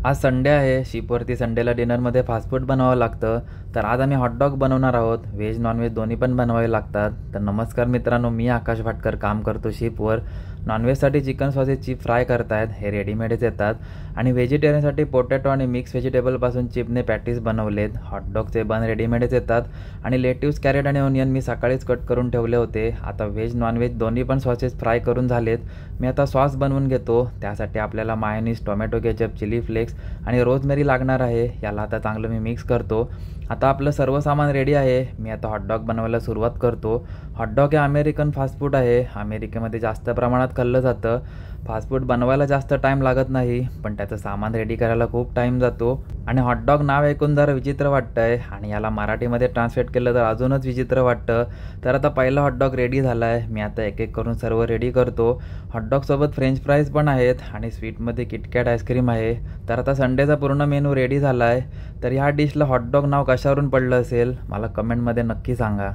आज संडे आहे. शिपवरती संडेला डिनरमध्ये फास्ट फूड बनवावं लागतं. तर आज आम्ही हॉटडॉग बनवणार आहोत. व्हेज नॉनव्हेज दोन्ही पण बनवावे लागतात. तर नमस्कार मित्रांनो, मी आकाश भाटकर काम करतो शिपवर. नॉनव्हेजसाठी चिकन सॉसेस चिप फ्राय करतायत, हे रेडीमेडच येतात. आणि व्हेजिटेरियनसाठी पोटॅटो आणि मिक्स व्हेजिटेबलपासून चिपने पॅटीस बनवलेत. हॉटडॉगचे बन रेडीमेडच येतात. आणि लेट्यूस, कॅरेट आणि ओनियन मी सकाळीच कट करून ठेवले होते. आता व्हेज नॉनव्हेज दोन्ही पण सॉसेस फ्राय करून झालेत. मी आता सॉस बनवून घेतो. त्यासाठी आपल्याला mayonnaise, tomato ketchup, chilli flakes आणि रोजमेरी लागणार आहे. याला आता चांगलं मी मिक्स करतो. आता आपलं सर्व सामान रेडी आहे. मी आता हॉटडॉग बनवायला सुरुवात करतो. हॉटडॉग हे अमेरिकन फास्ट फूड आहे. अमेरिकेमध्ये जास्त प्रमाणात खाल्लं जातं. फास्ट फूड बनवायला जास्त टाईम लागत नाही, पण त्याचं सामान रेडी करायला खूप टाईम जातो. आणि हॉटडॉग नाव ऐकून जरा विचित्र वाटतंय आणि याला मराठीमध्ये ट्रान्सलेट केलं तर अजूनच विचित्र वाटतं. तर आता पहिला हॉटडॉग रेडी झाला आहे. मी आता एक एक करून सर्व रेडी करतो. हॉटडॉगसोबत फ्रेंच फ्राईज पण आहेत आणि स्वीटमध्ये किटकॅट आईस्क्रीम आहे. तर आता संडेचा पूर्ण मेनू रेडी झाला आहे. तर ह्या डिशला हॉटडॉग नाव कशावरून पडलं असेल मला कमेंटमध्ये नक्की सांगा.